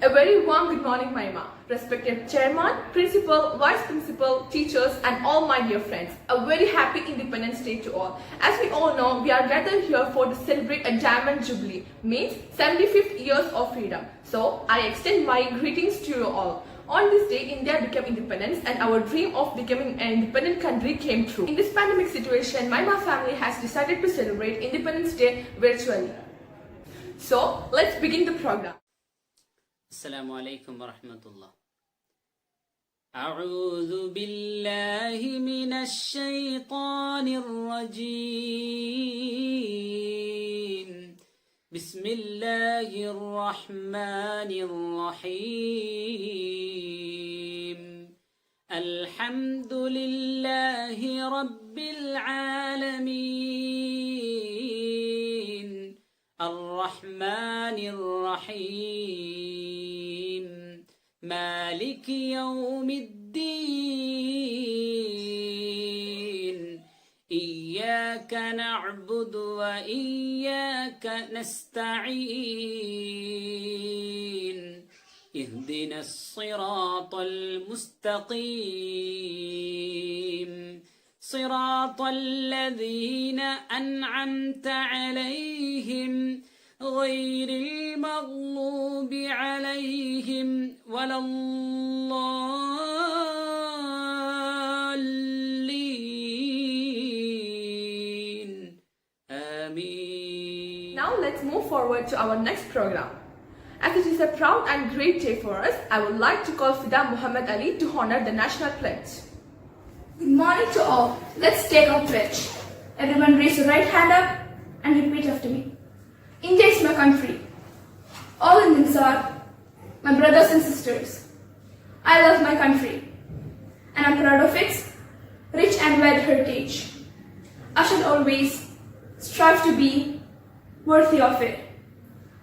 A very warm good morning, Maima. Respected Chairman, Principal, Vice Principal, teachers and all my dear friends. A very happy Independence Day to all. As we all know, we are gathered here for to celebrate a Diamond Jubilee, means 75th years of freedom. So, I extend my greetings to you all. On this day, India became independent and our dream of becoming an independent country came true. In this pandemic situation, Maima family has decided to celebrate Independence Day virtually. So, let's begin the program. السلام عليكم ورحمة الله. أعوذ بالله من الشيطان الرجيم. بسم الله الرحمن الرحيم. الحمد لله رب العالمين. الرحمن الرحيم. مالك يوم الدين. إياك نعبد وإياك نستعين. اهدنا الصراط المستقيم. صراط الذين أنعمت عليهم غير المغضوب عليهم ولا الضالين. آمين. Now let's move forward to our next program. As it is a proud and great day for us, I would like to call Fida Muhammad Ali to honor the national pledge. Good morning to all. Let's take our pledge. Everyone raise your right hand up and repeat after me. India is my country. All Indians are my brothers and sisters. I love my country and I'm proud of its rich and wide heritage. I shall always strive to be worthy of it.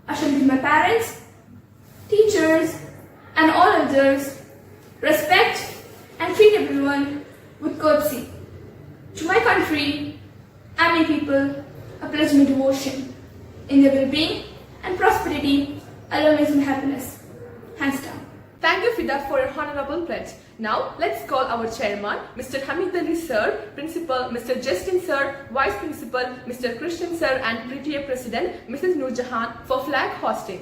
I shall give my parents, teachers and all others respect and treat everyone with courtesy. To my country and my people, I pledge my devotion. In their well-being and prosperity, I'll always be happiness. Hands down. Thank you, Fida, for your honorable pledge. Now, let's call our chairman, Mr. Hamid Ali Sir, Principal, Mr. Justin Sir, Vice Principal, Mr. Christian Sir, and PTA President, Mrs. Noor Jahan, for flag hosting.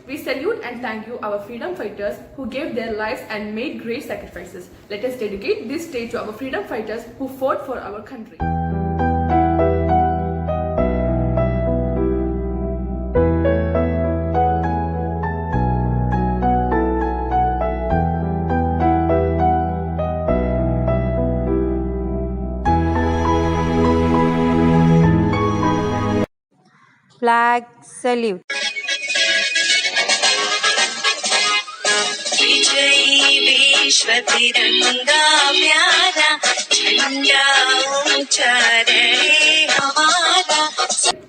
We salute and thank you, our freedom fighters who gave their lives and made great sacrifices. Let us dedicate this day to our freedom fighters who fought for our country. Flag salute. विश्व तिरंगा प्यारा झंडा ऊंचा रहे हमारा.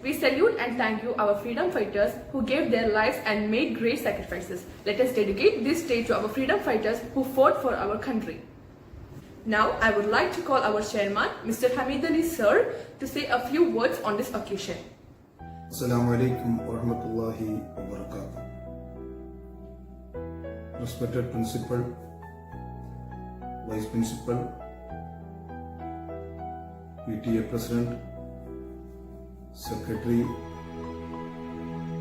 We salute and thank you, our freedom fighters who gave their lives and made great sacrifices. Let us dedicate this day to our freedom fighters who fought for our country. Now, I would like to call our chairman, Mr. Hamid Ali Sir, to say a few words on this occasion. Assalamu alaikum wa rahmatullahi wa barakatuh. Respected Principal, Vice Principal, PTA President, Secretary,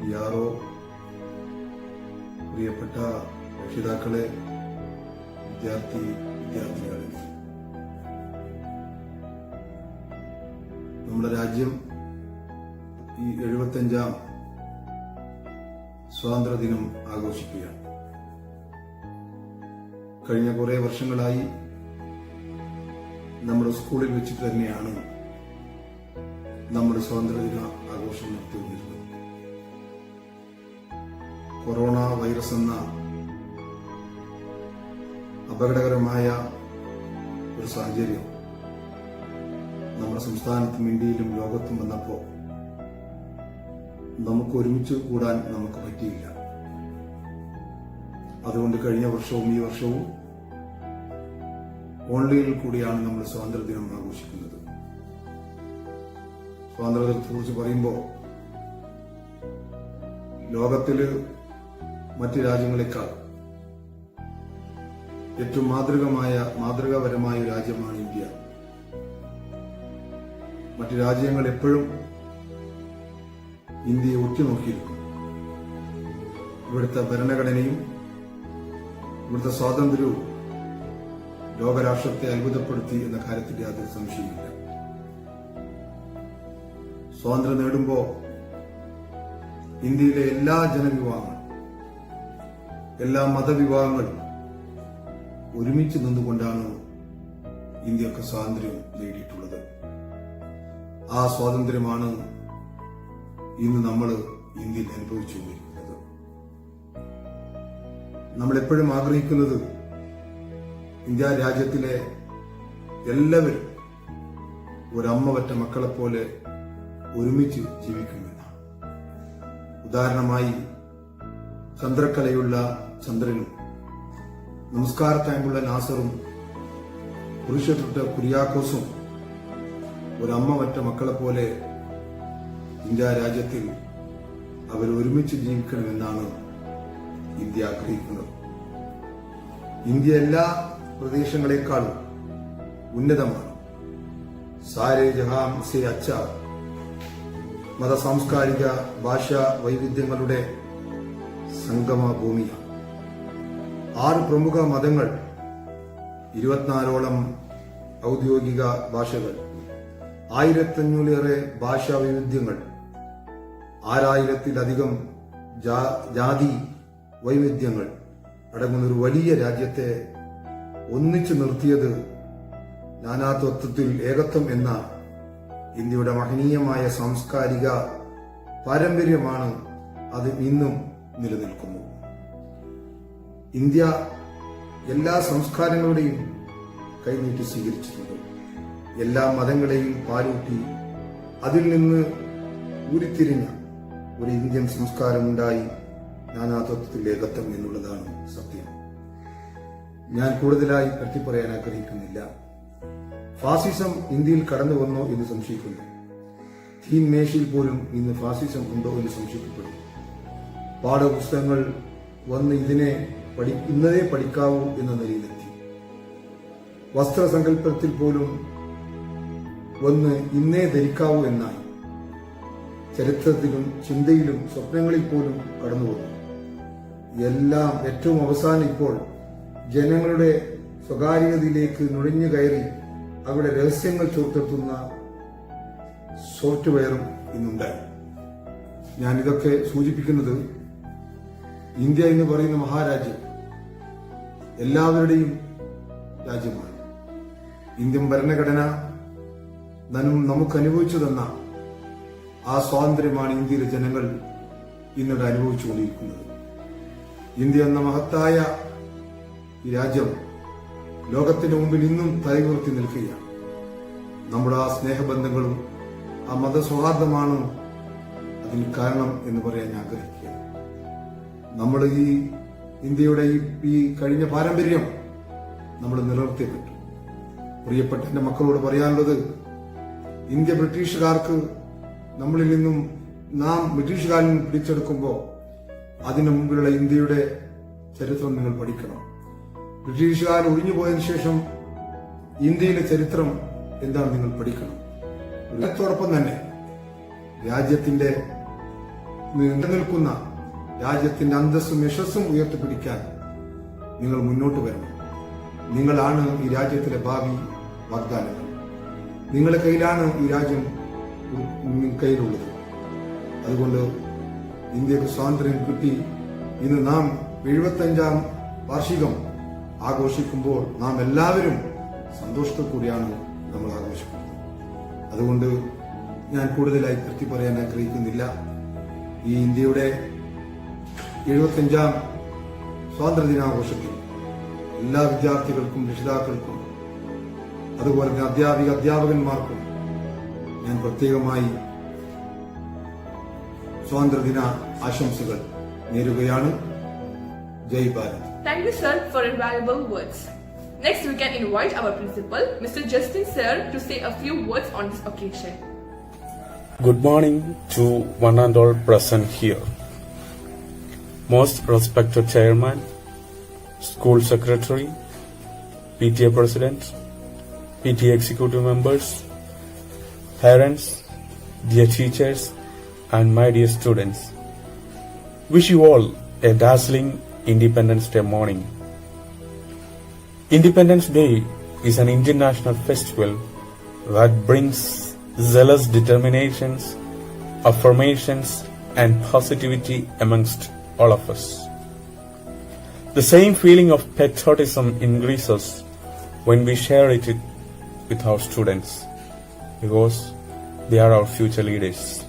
PRO, പ്രിയപ്പെട്ട രക്ഷിതാക്കളെ, വിദ്യാർത്ഥിനികളെ, നമ്മുടെ രാജ്യം ഈ 75ാം സ്വാതന്ത്ര്യദിനം ആഘോഷിക്കുകയാണ്. കഴിഞ്ഞ കുറെ വർഷങ്ങളായി നമ്മുടെ സ്കൂളിൽ വെച്ചിട്ട് തന്നെയാണ് നമ്മുടെ സ്വാതന്ത്ര്യദിന ആഘോഷം നടത്തിവന്നിരുന്നത്. കൊറോണ വൈറസ് എന്ന അപകടകരമായ ഒരു സാഹചര്യം നമ്മുടെ സംസ്ഥാനത്തും ഇന്ത്യയിലും ലോകത്തും വന്നപ്പോൾ നമുക്ക് ഒരുമിച്ച് കൂടാൻ നമുക്ക് പറ്റിയില്ല. അതുകൊണ്ട് കഴിഞ്ഞ വർഷവും ഈ വർഷവും ഓൺലൈനിൽ കൂടിയാണ് നമ്മൾ സ്വാതന്ത്ര്യദിനം ആഘോഷിക്കുന്നത്. സ്വാതന്ത്ര്യത്തെക്കുറിച്ച് പറയുമ്പോൾ ലോകത്തില് മറ്റ് രാജ്യങ്ങളെക്കാൾ ഏറ്റവും മാതൃകാപരമായ ഒരു രാജ്യമാണ് ഇന്ത്യ. മറ്റ് രാജ്യങ്ങൾ എപ്പോഴും ഇന്ത്യയെ ഉറ്റുനോക്കിയിരിക്കും. ഇവിടുത്തെ ഭരണഘടനയും ഇവിടുത്തെ സ്വാതന്ത്ര്യവും ലോകരാഷ്ട്രത്തെ അത്ഭുതപ്പെടുത്തി എന്ന കാര്യത്തിൽ യാതൊരു സംശയമില്ല. സ്വാതന്ത്ര്യം നേടുമ്പോൾ ഇന്ത്യയിലെ എല്ലാ ജനവിഭാഗങ്ങളും എല്ലാ മതവിഭാഗങ്ങളും ഒരുമിച്ച് നിന്നുകൊണ്ടാണ് ഇന്ത്യക്ക് സ്വാതന്ത്ര്യം നേടിയിട്ടുള്ളത്. ആ സ്വാതന്ത്ര്യമാണ് ഇന്ന് നമ്മൾ ഇന്ത്യയിൽ അനുഭവിച്ചുകൊണ്ടിരിക്കുന്നത്. നമ്മൾ എപ്പോഴും ആഗ്രഹിക്കുന്നത് ഇന്ത്യ രാജ്യത്തിലെ എല്ലാവരും ഒരമ്മ പറ്റ മക്കളെപ്പോലെ ഒരുമിച്ച് ജീവിക്കുമെന്നാണ്. ഉദാഹരണമായി ചന്ദ്രക്കലയുള്ള ചന്ദ്രനും നമസ്കാര ടൈമുള്ള നാസറും പുരുഷത്തൊട്ട് കുര്യാക്കോസും ഒരമ്മ പറ്റ മക്കളെപ്പോലെ ഇന്ത്യ രാജ്യത്തിൽ അവർ ഒരുമിച്ച് ജീവിക്കണമെന്നാണ് ഇന്ത്യ ആഗ്രഹിക്കുന്നത്. ഇന്ത്യ എല്ലാ പ്രദേശങ്ങളെക്കാളും ഉന്നതമാണ്. സാരേ ജഹാം സേ അച്ഛ മത സാംസ്കാരിക ഭാഷാ വൈവിധ്യങ്ങളുടെ സംഗമ ഭൂമിയാണ്. 6 പ്രമുഖ മതങ്ങൾ, 24ഓളം ഔദ്യോഗിക ഭാഷകൾ, 1500-ലേറെ ഭാഷാ വൈവിധ്യങ്ങൾ, 6000-ത്തിലധികം ജാതി വൈവിധ്യങ്ങൾ അടങ്ങുന്ന ഒരു വലിയ രാജ്യത്തെ ഒന്നിച്ചു നിർത്തിയത് നാനാത്വത്തിൽ ഏകത്വം എന്ന ഇന്ത്യയുടെ മഹനീയമായ സാംസ്കാരിക പാരമ്പര്യമാണ്. അത് ഇന്നും നിലനിൽക്കുന്നു. ഇന്ത്യ എല്ലാ സംസ്കാരങ്ങളുടെയും കൈനീട്ടി സ്വീകരിച്ചിട്ടുണ്ട്. എല്ലാ മതങ്ങളെയും പാലൂട്ടി അതിൽ നിന്ന് ഉരുത്തിരിഞ്ഞ ഒരു ഇന്ത്യൻ സംസ്കാരമുണ്ടായി. നാനാത്വത്തിൽ ഏകത്വം എന്നുള്ളതാണ് സത്യം. ഞാൻ കൂടുതലായി പറ്റിപ്പറയാൻ ആഗ്രഹിക്കുന്നില്ല. ഫാസിസം ഇന്ത്യയിൽ കടന്നു വന്നോ എന്ന് സംശയിക്കുന്നു. തീൻമേശയിൽ പോലും ഇന്ന് ഫാസിസം ഉണ്ടോ എന്ന് സംശയിക്കപ്പെടുന്നു. പാഠപുസ്തകങ്ങൾ വന്ന് ഇന്നതേ പഠിക്കാവൂ എന്ന നിലയിലെത്തി. വസ്ത്രസങ്കല്പത്തിൽ പോലും വന്ന് ഇന്നേ ധരിക്കാവൂ എന്നായി. ചരിത്രത്തിലും ചിന്തയിലും സ്വപ്നങ്ങളിൽ പോലും കടന്നുപോകുന്നു. എല്ലാം ഏറ്റവും അവസാനം ഇപ്പോൾ ജനങ്ങളുടെ സ്വകാര്യതയിലേക്ക് നുഴഞ്ഞു കയറി അവരുടെ രഹസ്യങ്ങൾ ചോർത്തുന്ന സോഫ്റ്റ്വെയറും ഇന്നുണ്ടായി. ഞാനിതൊക്കെ സൂചിപ്പിക്കുന്നത് ഇന്ത്യ എന്ന് പറയുന്ന മഹാരാജ്യം എല്ലാവരുടെയും രാജ്യമാണ്. ഇന്ത്യൻ ഭരണഘടന നമുക്ക് അനുഭവിച്ചു തന്ന ആ സ്വാതന്ത്ര്യമാണ് ഇന്ത്യയിലെ ജനങ്ങൾ ഇന്നിടെ അനുഭവിച്ചുകൊണ്ടിരിക്കുന്നത്. ഇന്ത്യ എന്ന മഹത്തായ ഈ രാജ്യം ലോകത്തിന്റെ മുമ്പിൽ ഇന്നും തലയുയർത്തി നിൽക്കുകയാണ്. നമ്മുടെ ആ സ്നേഹബന്ധങ്ങളും ആ മതസൗഹാർദ്ദമാണ് അതിന് കാരണം എന്ന് പറയാൻ ഞാൻ ആഗ്രഹിക്കുക. നമ്മൾ ഈ ഇന്ത്യയുടെ ഈ കഴിഞ്ഞ പാരമ്പര്യം നമ്മൾ നിലനിർത്തിയേ പറ്റൂ. പ്രിയപ്പെട്ട എന്റെ മക്കളോട് പറയാനുള്ളത്, ഇന്ത്യ ബ്രിട്ടീഷുകാർക്ക് നമ്മളിൽ നിന്നും നാം ബ്രിട്ടീഷുകാരിൽ നിന്ന് പിടിച്ചെടുക്കുമ്പോൾ അതിനു മുമ്പിലുള്ള ഇന്ത്യയുടെ ചരിത്രം നിങ്ങൾ പഠിക്കണം. ബ്രിട്ടീഷുകാർ ഒഴിഞ്ഞുപോയതിനു ശേഷം ഇന്ത്യയിലെ ചരിത്രം എന്താണ് നിങ്ങൾ പഠിക്കണം. അതോടൊപ്പം തന്നെ രാജ്യത്തിന്റെ നിലനിൽക്കുന്ന രാജ്യത്തിന്റെ അന്തസ്സും യശസ്സും ഉയർത്തിപ്പിടിക്കാൻ നിങ്ങൾ മുന്നോട്ട് വരണം. നിങ്ങളാണ് ഈ രാജ്യത്തിലെ ഭാവി വാഗ്ദാനങ്ങൾ. നിങ്ങളുടെ കയ്യിലാണ് ഈ രാജ്യം കയ്യിലുള്ളത്. അതുകൊണ്ട് ഇന്ത്യക്ക് സ്വാതന്ത്ര്യം കിട്ടി ഇന്ന് നാം 75ാം വാർഷികം ആഘോഷിക്കുമ്പോൾ നാം എല്ലാവരും സന്തോഷത്തോടു കൂടിയാണ് നമ്മൾ ആഘോഷിക്കുന്നത്. അതുകൊണ്ട് ഞാൻ കൂടുതലായി പറ്റി പറയാൻ ആഗ്രഹിക്കുന്നില്ല. ഈ ഇന്ത്യയുടെ 75ാം സ്വാതന്ത്ര്യദിനാഘോഷത്തിൽ എല്ലാ വിദ്യാർത്ഥികൾക്കും രക്ഷിതാക്കൾക്കും അതുപോലെ തന്നെ അധ്യാപകന്മാർക്കും ഞാൻ പ്രത്യേകമായി സ്വാതന്ത്ര്യദിന ആശംസകൾ നേരുകയാണ്. ജയ് Bharat. Thank you, sir, for your valuable words. Next, we can invite our principal, Mr. Justin Sir, to say a few words on this occasion. Good morning to one and all present here. Most respected Chairman, School Secretary, PTA President, PTA Executive Members, parents, dear teachers, and my dear students. Wish you all a dazzling Independence Day morning. Independence Day is an international festival that brings zealous determinations, affirmations, and positivity amongst all of us. The same feeling of patriotism increases when we share it with our students, because they are our future leaders.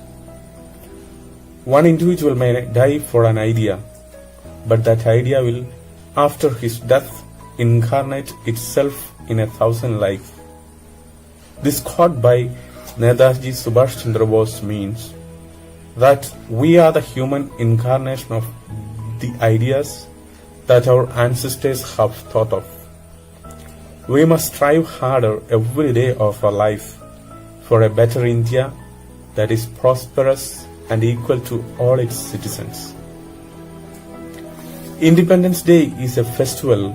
One individual may die for an idea, but that idea will, after his death, incarnate itself in 1,000 lives. This quote by Netaji Subhash Chandra Bose means that we are the human incarnation of the ideas that our ancestors have thought of. We must strive harder every day of our life for a better India that is prosperous and equal to all its citizens. Independence Day is a festival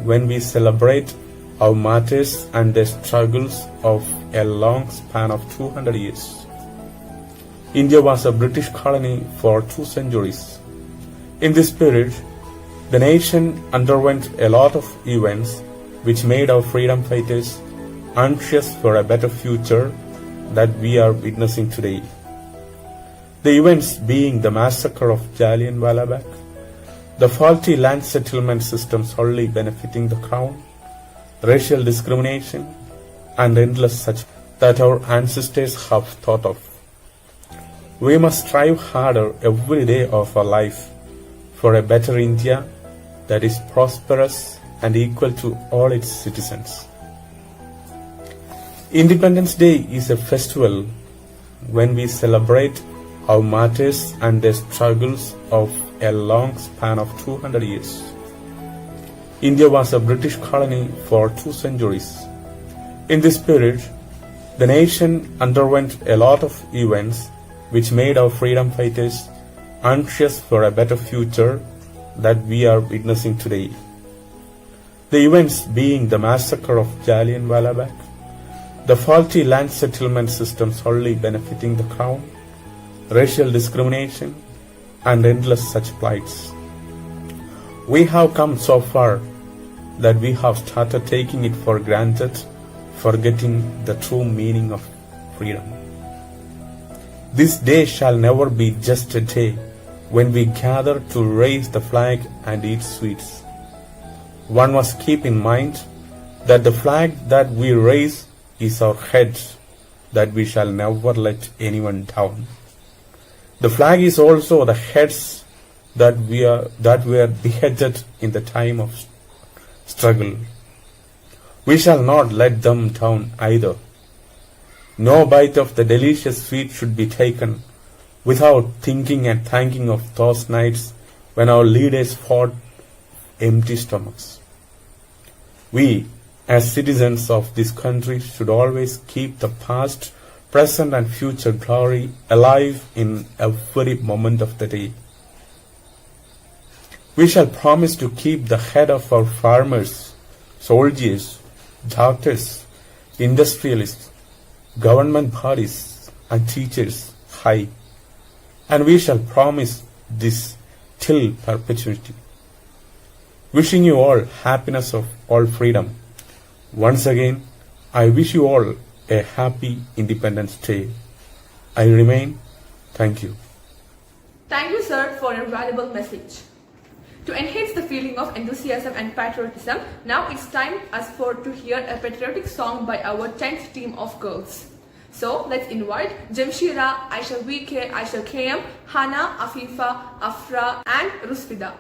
when we celebrate our martyrs and their struggles of a long span of 200 years. India was a British colony for 2 centuries. In this period, the nation underwent a lot of events which made our freedom fighters anxious for a better future that we are witnessing today. The events being the massacre of Jallianwala Bagh, the faulty land settlement system solely benefiting the crown, racial discrimination, and endless such that our ancestors have thought of. We must strive harder every day of our life for a better India that is prosperous and equal to all its citizens. Independence Day is a festival when we celebrate our martyrs and their struggles of a long span of 200 years. India was a British colony for 2 centuries. In this period, the nation underwent a lot of events which made our freedom fighters anxious for a better future that we are witnessing today. The events being the massacre of Jallianwala Bagh, the faulty land settlement system solely benefiting the crown, racial discrimination, and endless such plights. We have come so far that we have started taking it for granted, forgetting the true meaning of freedom. This day shall never be just a day when we gather to raise the flag and eat sweets. One must keep in mind that the flag that we raise is our head, that we shall never let anyone down. The flag is also the heads that were beheaded in the time of struggle. We shall not let them down either. No bite of the delicious sweet should be taken without thinking and thanking of those nights when our leaders fought empty stomachs. We, as citizens of this country, should always keep the past, present, and future glory alive in every moment of the day. We shall promise to keep the head of our farmers, soldiers, doctors, industrialists, government bodies, and teachers high. And we shall promise this till perpetuity. Wishing you all happiness of all freedom. Once again, I wish you all a happy Independence Day. I remain. Thank you. Thank you, sir, for your valuable message. To enhance the feeling of enthusiasm and patriotism, now it's time to hear a patriotic song by our 10th team of girls. So let's invite Jamshira, Aisha VK, Aisha KM, Hana, Afifa, Afra, and Rusfida.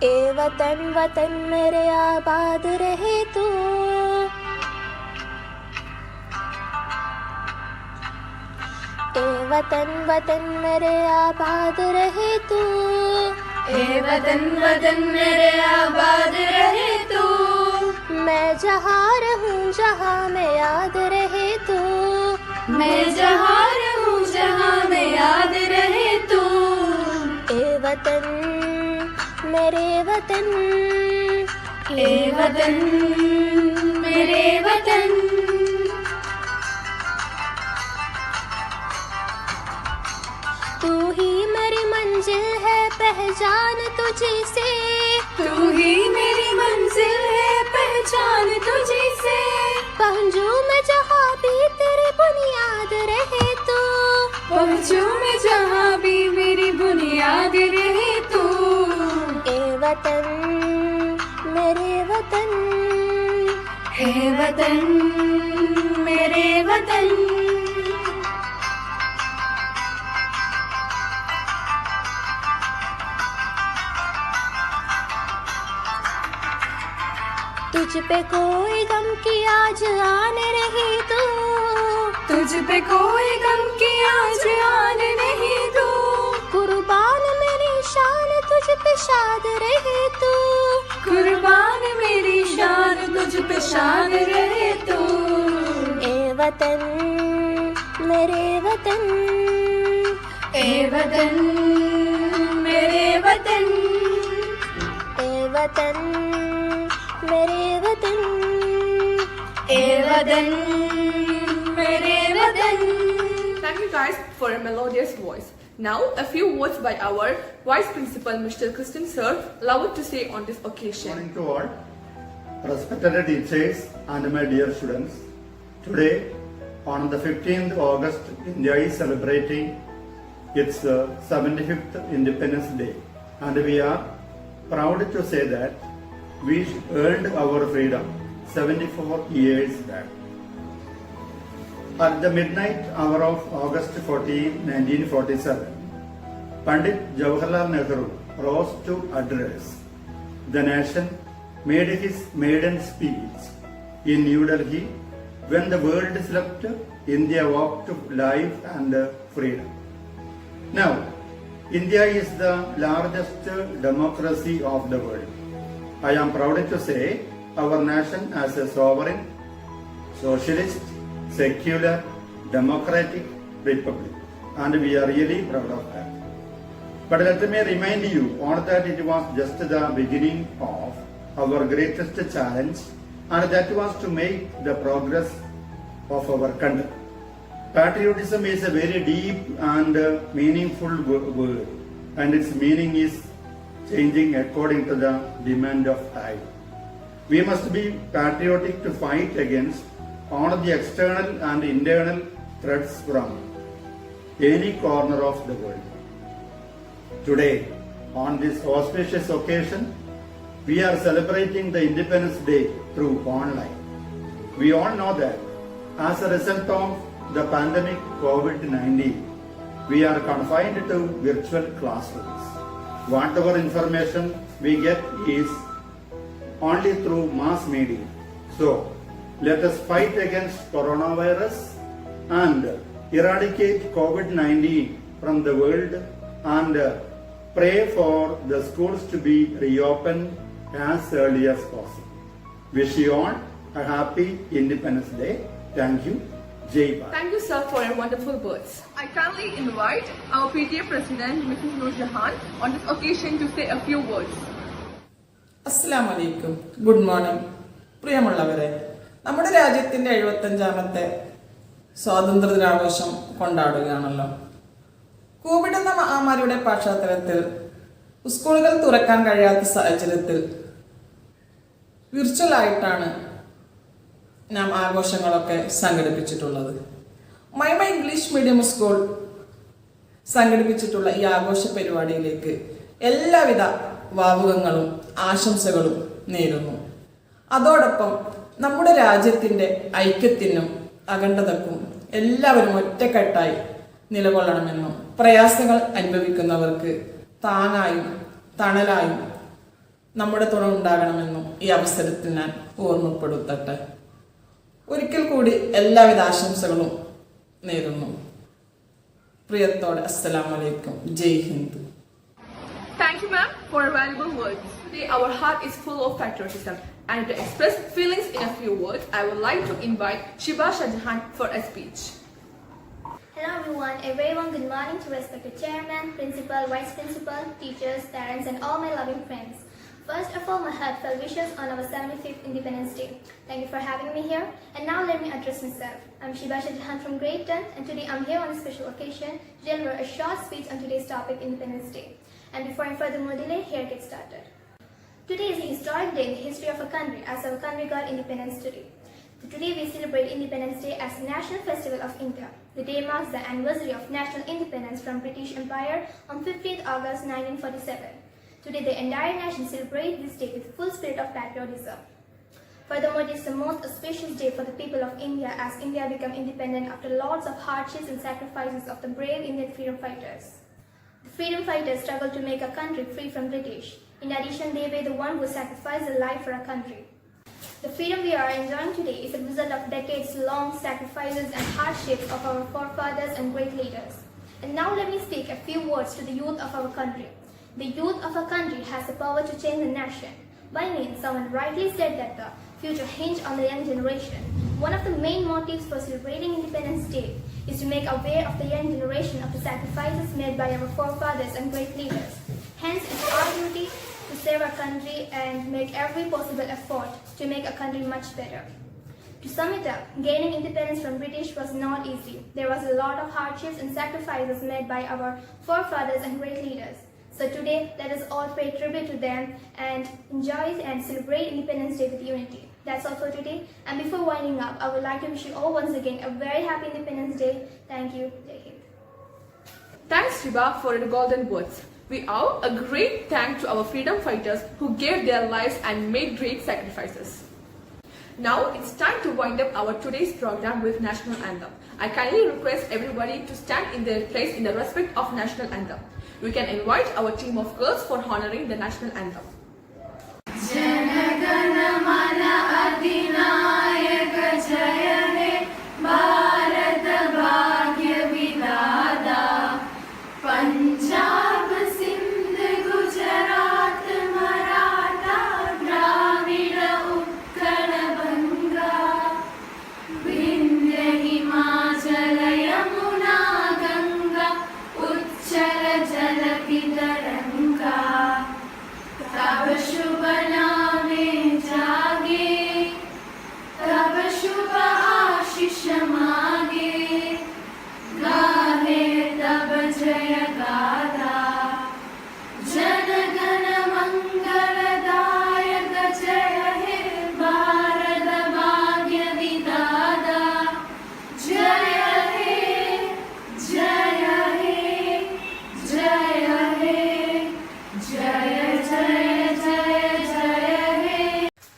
ए वतन वतन मेरे आबाद रहे तू, ए वतन वतन मेरे आबाद रहे तू, ए वतन वतन मेरे आबाद रहे तू, मैं जहाँ रहूं जहाँ में याद रहे तू, मैं जहाँ रहूं जहाँ में याद रहे तू। ए वतन मेरे वतन, ए वतन मेरे वतन। तू ही मेरी मंजिल है पहचान तुझी से, तू ही मेरी मंजिल है पहचान तुझी से। पहुंचूं मैं जहाँ भी तेरी बुनियाद रहे तू, पहुंचूं मैं जहाँ भी मेरी बुनियाद रहे तू। ए वतन मेरे वतन, हे वतन मेरे वतन। तुझ पे कोई गम की आज आन रही तू, तुझ पे कोई गम की आज आन नहीं तू। कुर्बान मेरी शान तुझ पे शाद रहे तू, कुर्बान मेरी शान तुझ पे शान रहे तू। ए वतन मेरे वतन, ए वतन मेरे वतन। ए वतन मेरे वतन, ए वतन मेरे वतन। Thank you guys for a melodious voice. Now, a few words by our Vice Principal, Mr. Christian Sir, allowed to say on this occasion. Morning to all, respected teachers and my dear students. Today, on the 15th August, India is celebrating its 75th Independence Day, and we are proud to say that we earned our freedom 74 years back. At the midnight hour of August 14, 1947, Pandit Jawaharlal Nehru rose to address the nation, made his maiden speech in New Delhi. When the world slept, India woke to life and freedom. Now, India is the largest democracy of the world. I am proud to say our nation as a sovereign, socialist, secular, democratic republic, and we are really proud of that. But let me remind you all that it was just the beginning of our greatest challenge, and that was to make the progress of our country. Patriotism is a very deep and meaningful word, and its meaning is changing according to the demand of time. We must be patriotic to fight against all the external and internal threats from any corner of the world. Today, on this auspicious occasion, we are celebrating the Independence Day through online. We all know that as a result of the pandemic COVID-19, we are confined to virtual classrooms. Whatever information we get is only through mass media. So, let us fight against coronavirus and eradicate COVID-19 from the world and pray for the schools to be reopened as early as possible. Wish you all a happy Independence Day. Thank you. Jai Bharat. Thank you, sir, for your wonderful words. I kindly invite our PTA President, Mrs. Noor Jahan, on this occasion to say a few words. അസ്സലാമു അലൈക്കും. Good morning. പ്രിയമുള്ളവരെ, നമ്മുടെ രാജ്യത്തിന്റെ 75ാമത്തെ സ്വാതന്ത്ര്യ ദിനാഘോഷം കൊണ്ടാടുകയാണല്ലോ. Covid എന്ന മഹാമാരിയുടെ പശ്ചാത്തലത്തിൽ സ്കൂളുകൾ തുറക്കാൻ കഴിയാത്ത സാഹചര്യത്തിൽ വിർച്വലായിട്ടാണ് നാം ആഘോഷങ്ങളൊക്കെ സംഘടിപ്പിച്ചിട്ടുള്ളത്. മൈമ ഇംഗ്ലീഷ് മീഡിയം സ്കൂൾ സംഘടിപ്പിച്ചിട്ടുള്ള ഈ ആഘോഷ പരിപാടിയിലേക്ക് എല്ലാവിധ ഭാവുകങ്ങളും ആശംസകളും നേരുന്നു. അതോടൊപ്പം നമ്മുടെ രാജ്യത്തിൻ്റെ ഐക്യത്തിനും അഖണ്ഡതക്കും എല്ലാവരും ഒറ്റക്കെട്ടായി നിലകൊള്ളണമെന്നും പ്രയാസങ്ങൾ അനുഭവിക്കുന്നവർക്ക് താങ്ങായും തണലായും നമ്മുടെ തുണ ഉണ്ടാകണമെന്നും ഈ അവസരത്തിൽ ഞാൻ ഓർമ്മപ്പെടുത്തട്ടെ. ഒരിക്കൽ കൂടി എല്ലാവിധ ആശംസകളും നേരുന്നു. പ്രിയത്തോടെ അസ്സലാമു അലൈക്കും. ജയ് Hind. Thank you, ma'am, for valuable words. Today, our heart is full of patriotism. And to express feelings in a few words, I would like to invite Shiba Shahjahan for a speech. Hello everyone, a very warm good morning to respected chairman, principal, vice principal, teachers, parents and all my loving friends. First of all, my heartfelt wishes on our 75th Independence Day. Thank you for having me here. And now let me address myself. I'm Shiba Shahjahan from grade 10 and today I'm here on a special occasion to deliver a short speech on today's topic, Independence Day. And before I furthermore delay, here gets started. Today is a historic day in the history of our country as our country got independence today. Today we celebrate Independence Day as the National Festival of India. The day marks the anniversary of national independence from British Empire on 15th August 1947. Today the entire nation celebrates this day with full spirit of patriotism. Furthermore, it is the most auspicious day for the people of India as India became independent after lots of hardships and sacrifices of the brave Indian freedom fighters. The freedom fighters struggled to make our country free from British. In addition, they were the ones who sacrificed their life for our country. The freedom we are enjoying today is a result of decades-long sacrifices and hardships of our forefathers and great leaders. And now let me speak a few words to the youth of our country. The youth of our country has the power to change the nation. By means, someone rightly said that the future hinges on the young generation. One of the main motives for celebrating Independence Day is to make aware of the young generation of the sacrifices made by our forefathers and great leaders. Hence, it's our duty to save our country and make every possible effort to make our country much better. To sum it up, gaining independence from British was not easy. There was a lot of hardships and sacrifices made by our forefathers and great leaders. So today, let us all pay tribute to them and enjoy and celebrate Independence Day with unity. That's all for today. And before winding up, I would like to wish you all once again a very happy Independence Day. Thank you. Jai Hind. Thanks Shiba for the golden words. We owe a great thank to our freedom fighters who gave their lives and made great sacrifices. Now it's time to wind up our today's program with National Anthem. I kindly request everybody to stand in their place in the respect of National Anthem. We can invite our team of girls for honoring the National Anthem.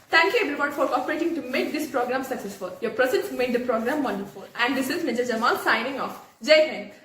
Thank you everyone for cooperating to make this program successful. Your presence made the program wonderful. And this is Major Jamal signing off. Jai Hind.